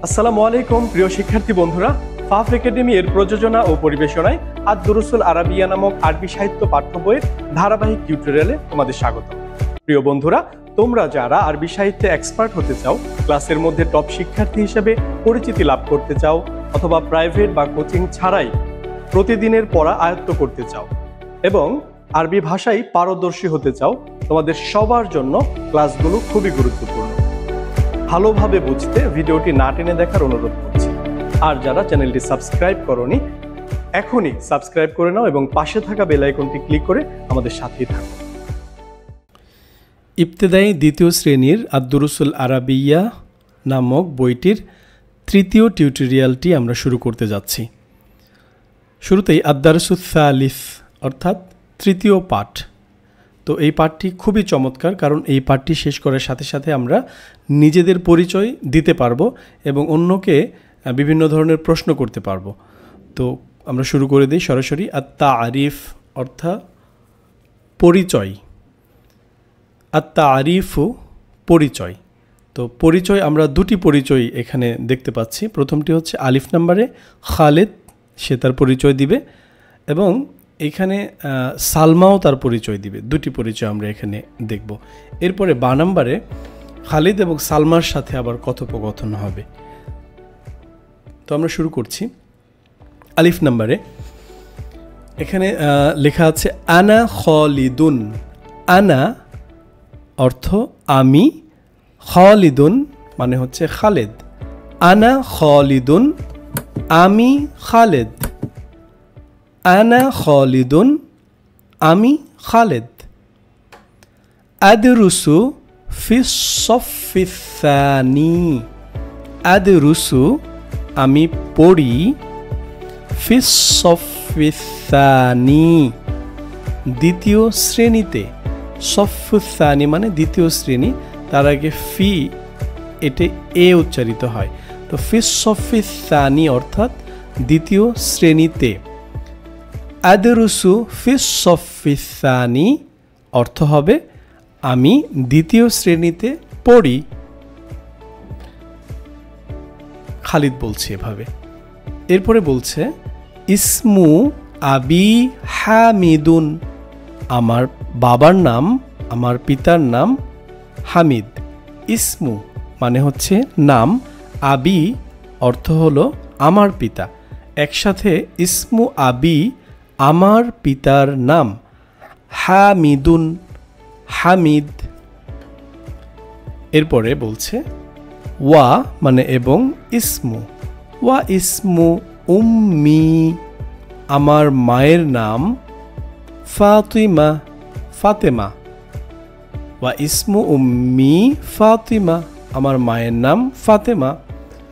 আসসালামু আলাইকুম প্রিয় শিক্ষার্থী বন্ধুরা, ফাফ একাডেমি এর প্রযোজনা ও পরিবেশনায় আদ-দুরুসুল আরাবিয়া নামক আরবি সাহিত্য পাঠ্য বইয়ের ধারাবাহিক টিউটোরিয়ালে তোমাদের স্বাগত। প্রিয় বন্ধুরা, তোমরা যারা আরবি সাহিত্যে এক্সপার্ট হতে চাও, ক্লাসের মধ্যে টপ শিক্ষার্থী হিসেবে পরিচিতি লাভ করতে চাও, অথবা প্রাইভেট বা কোচিং ছাড়াই প্রতিদিনের পড়া আয়ত্ত করতে চাও এবং আরবি ভাষায় পারদর্শী হতে চাও, তোমাদের সবার জন্য ক্লাসগুলো খুবই গুরুত্বপূর্ণ। ভালোভাবে বুঝতে ভিডিওটি না টেনে দেখার অনুরোধ করছি। আর যারা চ্যানেলটি সাবস্ক্রাইব করোনি, এখনই সাবস্ক্রাইব করে নাও এবং পাশে থাকা বেল আইকনটি ক্লিক করে আমাদের সাথেই থাকো। ইবতেদায়ী দ্বিতীয় শ্রেণীর আদ-দুরুসুল আরাবিয়া নামক বইটির তৃতীয় টিউটোরিয়ালটি আমরা শুরু করতে যাচ্ছি। শুরুতেই আদ-দারসুস সালিস অর্থাৎ তৃতীয় পাঠ। তো এই পাঠটি খুবই চমৎকার, কারণ এই পাঠটি শেষ করার সাথে সাথে আমরা নিজেদের পরিচয় দিতে পারবো এবং অন্যকে বিভিন্ন ধরনের প্রশ্ন করতে পারবো। তো আমরা শুরু করে দিই সরাসরি। আত-তারিফ অর্থাৎ পরিচয়। আত-তারিফু পরিচয়। তো পরিচয় আমরা দুটি পরিচয় এখানে দেখতে পাচ্ছি। প্রথমটি হচ্ছে আলিফ নাম্বারে খালেদ, সে তার পরিচয় দিবে, এবং এখানে সালমাও তার পরিচয় দিবে। দুটি পরিচয় আমরা এখানে দেখব। এরপরে বা নাম্বারে খালিদ এবং সালমার সাথে আবার কথোপকথন হবে। তো আমরা শুরু করছি। আলিফ নাম্বারে এখানে লেখা আছে আনা খালিদুন। আনা অর্থ আমি, খালিদুন মানে হচ্ছে খালেদ। আনা খালিদুন, আমি খালেদ। আনা খালিদুন, আমি খালেদ। আদরুসু ফিস সফিস সানি। আদরুসু আমি পড়ি, ফিস সফিস সানি দ্বিতীয় শ্রেণীতে। সফুস সানি মানে দ্বিতীয় শ্রেণী, তার আগে ফি এতে এ উচ্চারিত হয়। তো ফিস সফিস সানি অর্থাৎ দ্বিতীয় শ্রেণীতে। আদরুসু ফিস সফিস সানি অর্থ হবে আমি দ্বিতীয় শ্রেণীতে পড়ি। খালিদ বলছে এভাবে। এরপরে বলছে ইসমু আবি হামিদুন। আমার বাবার নাম, আমার পিতার নাম হামিদ। ইসমু মানে হচ্ছে নাম, আবি অর্থ হলো আমার পিতা। একসাথে ইসমু আবি আমার পিতার নাম, হামিদুন হামিদ। এরপরে বলছে ওয়া মানে এবং, ইসমু ওয়া ইসমু উম্মি আমার মায়ের নাম ফাতিমা ফাতেমা। ওয়া ইসমু উম্মি ফাতিমা আমার মায়ের নাম ফাতেমা।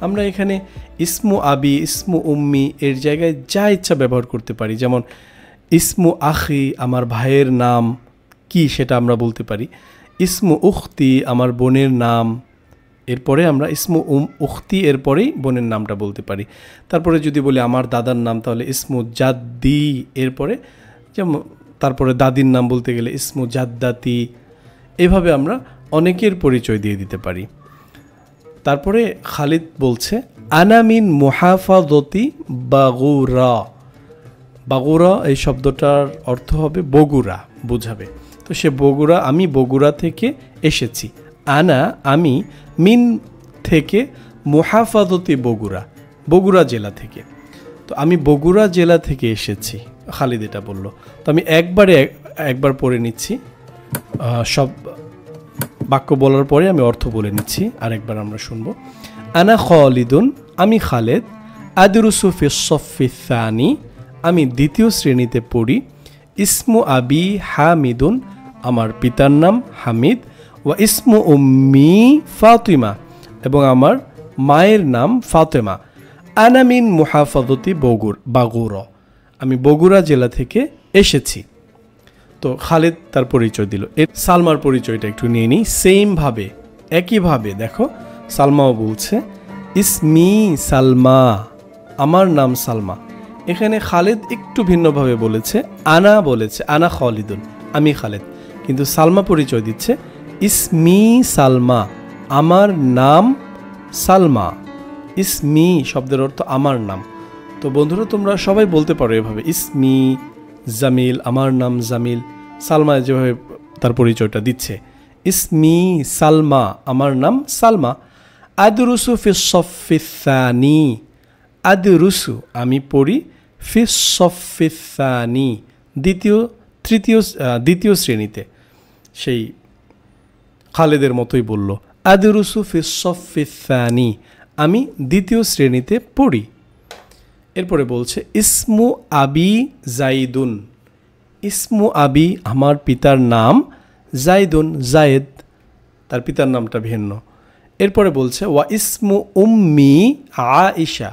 আমরা এখানে ইসমু আবি, ইসমু উম্মি এর জায়গায় যা ইচ্ছা ব্যবহার করতে পারি। যেমন ইসমু আখি আমার ভাইয়ের নাম কি সেটা আমরা বলতে পারি। ইসমু উখতি আমার বোনের নাম। এরপরে আমরা ইসমু উখতি এরপরেই বোনের নামটা বলতে পারি। তারপরে যদি বলি আমার দাদার নাম, তাহলে ইসমু জাদ্দি এরপরে, যেমন তারপরে দাদির নাম বলতে গেলে ইসমু জাদ্দাতি। এভাবে আমরা অনেকের পরিচয় দিয়ে দিতে পারি। তারপরে খালিদ বলছে আনামিন মুহাফাজতি বাগুরা। বাগুরা এই শব্দটার অর্থ হবে বগুড়া বোঝাবে। তো সে বগুড়া, আমি বগুড়া থেকে এসেছি। আনা আমি, মিন থেকে, মুহাফাজতি বগুড়া বগুড়া জেলা থেকে। তো আমি বগুড়া জেলা থেকে এসেছি, খালিদ এটা বলল। তো আমি একবার পড়ে নিচ্ছি। সব বাক্য বলার পরে আমি অর্থ বলে নিচ্ছি, আরেকবার আমরা শুনবো। আনা খালিদুন আমি খালেদ। আদরুসু ফিস সফিস সানি আমি দ্বিতীয় শ্রেণীতে পড়ি। ইসমু আবি হামিদুন আমার পিতার নাম হামিদ। ওয়া ইসমু উম্মি ফাতিমা এবং আমার মায়ের নাম ফাতেমা। আনা মিন মুহাফাজতি বাগুরা আমি বগুড়া জেলা থেকে এসেছি। তো খালিদ তার পরিচয় দিল। এর সালমার পরিচয়টা একটু নিয়ে নিই। সেম ভাবে, একইভাবে দেখো সালমাও বলছে ইসমি সালমা আমার নাম সালমা। এখানে খালিদ একটু ভিন্নভাবে বলেছে, আনা বলেছে আনা খালিদুন আমি খালিদ, কিন্তু সালমা পরিচয় দিচ্ছে ইসমি সালমা আমার নাম সালমা। ইসমি শব্দের অর্থ আমার নাম। তো বন্ধুরা তোমরা সবাই বলতে পারো এভাবে, ইসমি জামিল, আমার নাম জামিল। সালমা যেভাবে তার পরিচয়টা দিচ্ছে, ইসমি সালমা, আমার নাম সালমা। আদরুসু ফি সফফি সানি, আদরুসু আমি পড়ি, ফি সফফি সানি দ্বিতীয় শ্রেণীতে। সেই খালেদের মতোই বলল, আদরুসু ফি সফফি সানি, আমি দ্বিতীয় শ্রেণীতে পড়ি। এরপরে বলছে ইসমু আবি জাইদুন, ইসমু আবি আমার পিতার নাম, জাইদুন জায়েদ, তার পিতার নামটা ভিন্ন। এরপরে বলছে ওয়া ইসমু উম্মি আয়েশা,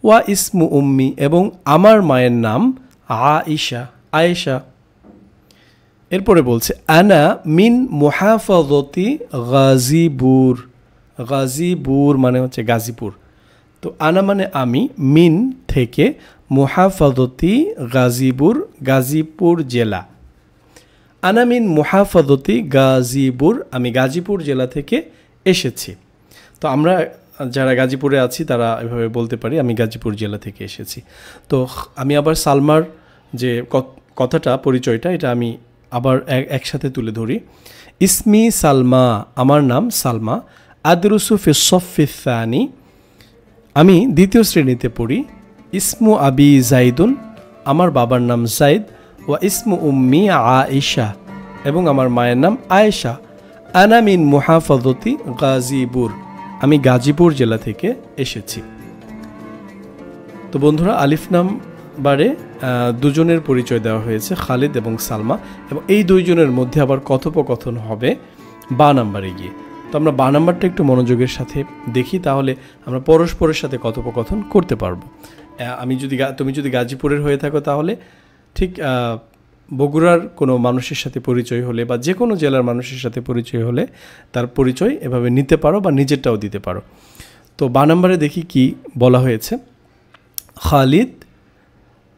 ওয়া ইসমু উম্মি এবং আমার মায়ের নাম আয়েশা, আয়েশা। এরপরে বলছে আনা মিন মুহাফাজতি গাজীপুর, গাজীপুর মানে হচ্ছে গাজীপুর। তো আনা মানে আমি, মিন থেকে, মুহাফাজতি গাজীপুর গাজীপুর জেলা। আনা মিন মুহাফাজতি গাজীপুর, আমি গাজীপুর জেলা থেকে এসেছি। তো আমরা যারা গাজীপুরে আছি তারা এভাবে বলতে পারি আমি গাজীপুর জেলা থেকে এসেছি। তো আমি আবার সালমার যে কথাটা পরিচয়টা এটা আমি আবার একসাথে তুলে ধরি। ইসমি সালমা, আমার নাম সালমা। আদরুসু ফি সফফি সানি, আমি দ্বিতীয় শ্রেণীতে পড়ি। ইসমু আবি জাইদুন, আমার বাবার নাম জাইদ। ওয়া ইসমু উম্মি আয়েশা এবং আমার মায়ের নাম আয়েশা। আনা মিন মুহাফাজতি গাজীপুর, আমি গাজীপুর জেলা থেকে এসেছি। তো বন্ধুরা আলিফ নাম্বারে দুজনের পরিচয় দেওয়া হয়েছে, খালিদ এবং সালমা, এবং এই দুইজনের মধ্যে আবার কথোপকথন হবে বা নাম্বারে গিয়ে। তো আমরা বা নাম্বারটা একটু মনোযোগের সাথে দেখি, তাহলে আমরা পরস্পরের সাথে কথোপকথন করতে পারবো। তুমি যদি গাজীপুরের হয়ে থাকো তাহলে ঠিক বগুড়ার কোনো মানুষের সাথে পরিচয় হলে বা যে কোনো জেলার মানুষের সাথে পরিচয় হলে তার পরিচয় এভাবে নিতে পারো বা নিজেরটাও দিতে পারো। তো বা নাম্বারে দেখি কি বলা হয়েছে। খালিদ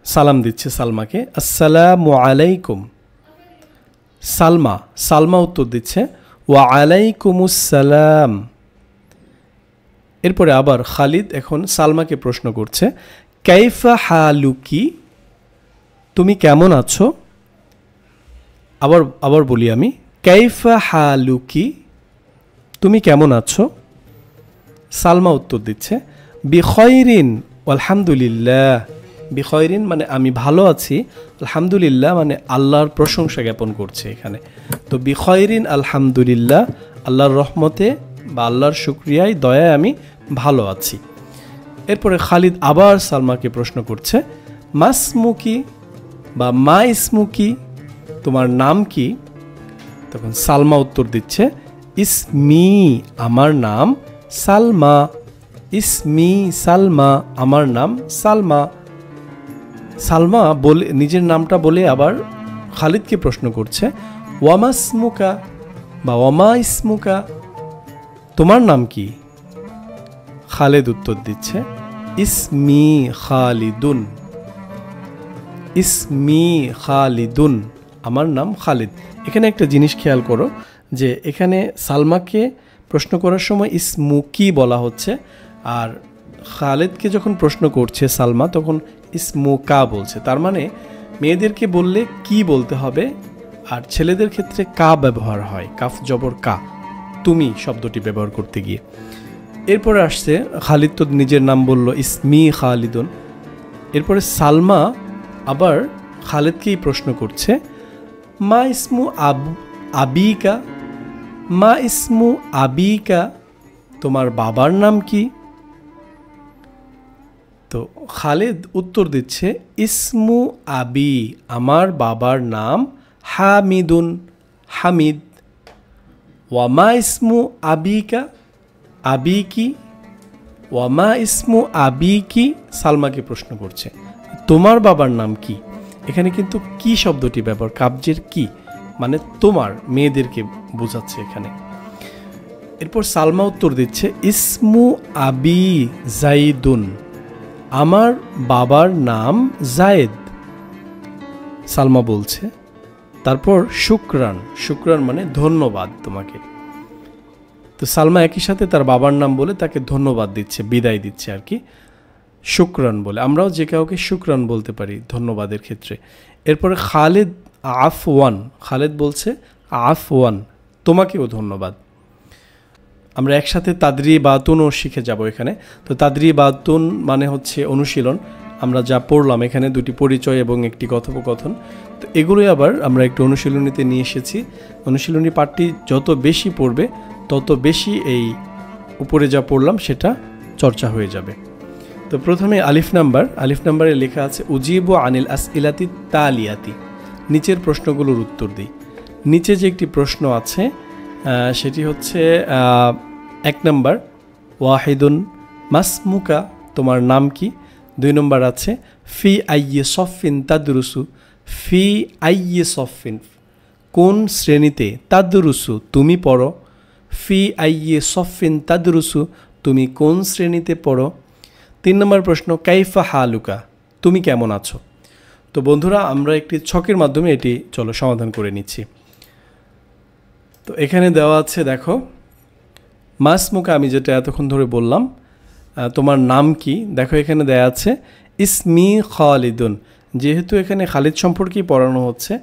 সালাম দিচ্ছে সালমাকে, আসসালামু আলাইকুম। সালমা উত্তর দিচ্ছে ওয়া আলাইকুমুসসালাম। এরপরে আবার খালিদ এখন সালমাকে প্রশ্ন করছে, কাইফা হালুকি, তুমি কেমন আছো? আবার বলি আমি, কাইফা হালুকি, তুমি কেমন আছো? সালমা উত্তর দিচ্ছে বিখয়রিন আলহামদুলিল্লাহ। বিখয়রিন মানে আমি ভালো আছি, আলহামদুলিল্লাহ মানে আল্লাহর প্রশংসা জ্ঞাপন করছে এখানে। তো বিখয়রিন আলহামদুলিল্লাহ, আল্লাহর রহমতে বা আল্লাহর শুকরিয়ায় দয়ায় আমি ভালো আছি। এরপরে খালিদ আবার সালমাকে প্রশ্ন করছে, মাসমুকি বা মা ইসমুকি, তোমার নাম কি? তখন সালমা উত্তর দিচ্ছে ইসমি, আমার নাম সালমা। ইসমি সালমা, আমার নাম সালমা। সালমা বলে নিজের নামটা বলে আবার খালিদকে প্রশ্ন করছে, ওয়ামাসমুকা বা ওয়ামা ইসমুকা, তোমার নাম কি? খালিদ উত্তর দিচ্ছে ইসমি খালিদুন। ইসমি খালিদুন, আমার নাম খালিদ। এখানে একটা জিনিস খেয়াল করো যে এখানে সালমাকে প্রশ্ন করার সময় ইসমুকি বলা হচ্ছে, আর খালিদকে যখন প্রশ্ন করছে সালমা তখন ইসমুকা বলছে। তার মানে মেয়েদেরকে বললে কি বলতে হবে, আর ছেলেদের ক্ষেত্রে কা ব্যবহার হয়, কাফ জবর কা, তুমি শব্দটি ব্যবহার করতে গিয়ে। এরপরে আসছে খালিদ তো নিজের নাম বলল ইসমি খালিদুন। এরপরে সালমা আবার খালিদকেই প্রশ্ন করছে, মা ইসমু আবিকা, মা ইসমু আবিকা, তোমার বাবার নাম কি? তো খালিদ উত্তর দিচ্ছে ইসমু আবি, আমার বাবার নাম হামিদুন, হামিদ। ওয়ামা ইসমু আবিকা, আবি কি? ওয়ামা ইসমু আবি কি, সালমাকে প্রশ্ন করছে তোমার বাবার নাম কি? এখানে কিন্তু কি শব্দটি ব্যবহার, কাবজের কি, মানে তোমার, মেয়েদেরকে বোঝাচ্ছে এখানে। এরপর সালমা উত্তর দিচ্ছে ইসমু আবি জাইদুন, আমার বাবার নাম জায়েদ। সালমা বলছে তারপর শুকরান, শুকরান মানে ধন্যবাদ তোমাকে। তো সালমা একই সাথে তার বাবার নাম বলে তাকে ধন্যবাদ দিচ্ছে, বিদায় দিচ্ছে আর কি, শুকরান বলে। আমরাও যে কাউকে শুকরান বলতে পারি ধন্যবাদের ক্ষেত্রে। এরপরে খালেদ আফওয়ান, খালেদ বলছে আফওয়ান, তোমাকেও ধন্যবাদ। আমরা একসাথে তাদরি বাতুনও শিখে যাব এখানে। তো তাদরি বাতুন মানে হচ্ছে অনুশীলন। আমরা যা পড়লাম এখানে দুটি পরিচয় এবং একটি কথোপকথন, তো এগুলোই আবার আমরা একটু অনুশীলনীতে নিয়ে এসেছি। অনুশীলনী পাঠটি যত বেশি পড়বে তত বেশি এই উপরে যা পড়লাম সেটা চর্চা হয়ে যাবে। তো প্রথমে আলিফ নাম্বারে লেখা আছে উজিবু আনিল আসইলাতি তালিয়াতি, নিচের প্রশ্নগুলোর উত্তর দিই। নিচে যে একটি প্রশ্ন আছে সেটি হচ্ছে 1 নম্বর ওয়াহিদুন মাসমুকা, তোমার নাম কি? 2 নম্বর আছে ফি আইয়ে সফিন তাদরুসু, ফি আইয়ে সফিন, কোন শ্রেণীতে? তাদরুসু, তুমি পড়ো। ফি আইয়ে সফিন তাদরুসু, তুমি কোন শ্রেণীতে পড়ো? 3 নম্বর প্রশ্ন কাইফা হালুকা, তুমি কেমন আছো? তো বন্ধুরা আমরা একটি ছকের মাধ্যমে এটি চলো সমাধান করে নিচ্ছি। তো এখানে দেওয়া আছে দেখো, মাসমুকা আমি যেটা এতক্ষণ ধরে বললাম, তোমার নাম কি? দেখো এখানে দেওয়া আছে ইসমি খালিদুন, যেহেতু এখানে খালিদ সম্পর্কেই পড়ানো হচ্ছে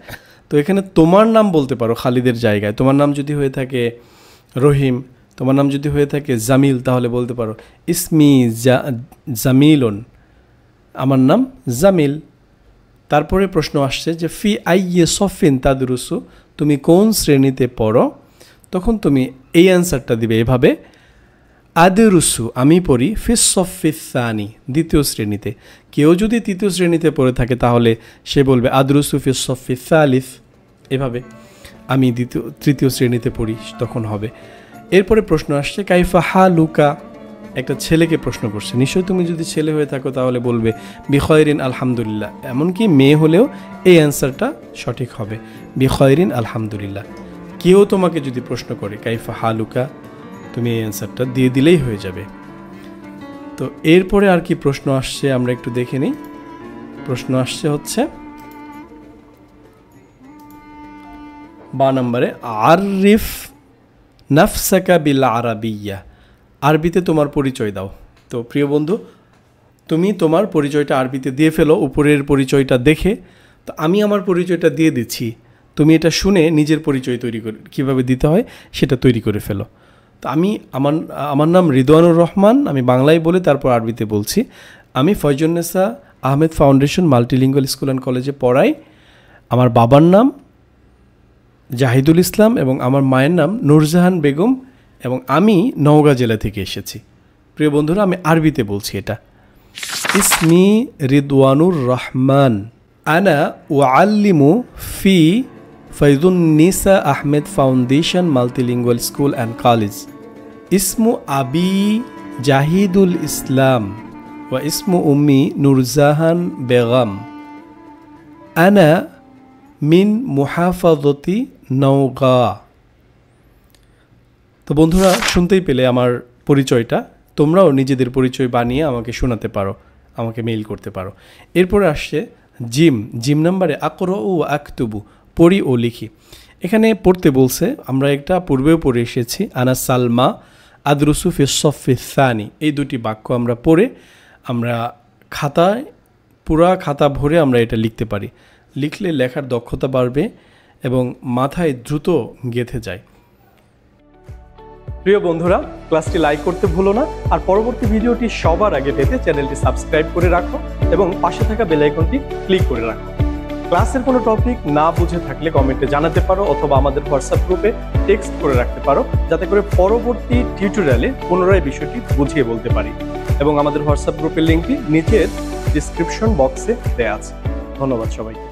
তো এখানে তোমার নাম বলতে পারো খালিদের জায়গায়। তোমার নাম যদি হয়ে থাকে রহিম, তোমার নাম যদি হয়ে থাকে জামিল, তাহলে বলতে পারো ইসমি জামিলুন, আমার নাম জামিল। তারপরে প্রশ্ন আসছে যে ফি আইয়ে সফিন তাদরুসু, তুমি কোন শ্রেণীতে পড়ো? তখন তুমি এই অ্যান্সারটা দিবে এভাবে, আদরুসু, আমি পড়ি, ফিস সফিস সানি, দ্বিতীয় শ্রেণীতে। কেউ যদি তৃতীয় শ্রেণীতে পড়ে থাকে তাহলে সে বলবে আদরুসু ফিস সফিস সালিস, এভাবে। আমি তৃতীয় শ্রেণীতে পড়ি তখন হবে। এরপরে প্রশ্ন আসছে কাইফা হালুকা, একটা ছেলেকে প্রশ্ন করছে। নিশ্চয়ই তুমি যদি ছেলে হয়ে থাকো তাহলে বলবে বিখয়রিন আলহামদুলিল্লাহ, এমনকি মেয়ে হলেও এই অ্যান্সারটা সঠিক হবে, বিখয়রিন আলহামদুলিল্লাহ। কেউ তোমাকে যদি প্রশ্ন করে কাইফা হালুকা, তুমি এই অ্যান্সারটা দিয়ে দিলেই হয়ে যাবে। তো এরপরে আর কি প্রশ্ন আসছে আমরা একটু দেখে নিই। প্রশ্ন আসছে হচ্ছে 12 নম্বরে আরিফ নাফসাকা বিল আরাবিয়া, আরবিতে তোমার পরিচয় দাও। তো প্রিয় বন্ধু, তুমি তোমার পরিচয়টা আরবিতে দিয়ে ফেলো উপরের পরিচয়টা দেখে। তো আমি আমার পরিচয়টা দিয়ে দিচ্ছি, তুমি এটা শুনে নিজের পরিচয় তৈরি করে কীভাবে দিতে হয় সেটা তৈরি করে ফেলো। তো আমার নাম রিদওয়ানুর রহমান, আমি বাংলায় বলে তারপর আরবিতে বলছি। আমি Faizunnesa Ahmed foundation multilingual school and কলেজে পড়াই। আমার বাবার নাম জাহিদুল ইসলাম এবং আমার মায়ের নাম নূরজাহান বেগম এবং আমি নওগাঁ জেলা থেকে এসেছি। প্রিয় বন্ধুরা আমি আরবিতে বলছি এটা। ইসমি রিদওয়ানুর রহমান, আনা ওয়াল্লিমু ফি Foyzunnesa Ahmed foundation multilingual school and college. ইসমু আবি জাহিদুল ইসলাম ওয়া ইসমু উম্মি নূরজাহান বেগম। আনা মিন মুহাফাজতি নওগাঁ। তো বন্ধুরা শুনতেই পেলে আমার পরিচয়টা, তোমরাও নিজেদের পরিচয় বানিয়ে আমাকে শোনাতে পারো, আমাকে মেইল করতে পারো। এরপরে আসছে জিম নাম্বারে আকর ও আকতুবু, পড়ি ও লিখি। এখানে পড়তে বলছে, আমরা একটা পূর্বেও পড়ে এসেছি, আনা সালমা আদরুসু ফিস সফিস সানি, এই দুটি বাক্য আমরা পড়ে আমরা খাতায় পুরা খাতা ভরে আমরা এটা লিখতে পারি। লিখলে লেখার দক্ষতা বাড়বে এবং মাথায় দ্রুত গেঁথে যায়। প্রিয় বন্ধুরা ক্লাসটি লাইক করতে ভুলো না, আর পরবর্তী ভিডিওটি সবার আগে পেতে চ্যানেলটি সাবস্ক্রাইব করে রাখো এবং পাশে থাকা বেল আইকনটি ক্লিক করে রাখো। ক্লাসের কোনো টপিক না বুঝে থাকলে কমেন্টে জানাতে পারো অথবা আমাদের হোয়াটসঅ্যাপ গ্রুপে টেক্সট করে রাখতে পারো, যাতে করে পরবর্তী টিউটোরিয়ালে পুনরায় বিষয়টি বুঝিয়ে বলতে পারি। এবং আমাদের হোয়াটসঅ্যাপ গ্রুপের লিঙ্কটি নিচের ডিসক্রিপশন বক্সে দেওয়া আছে। ধন্যবাদ সবাইকে।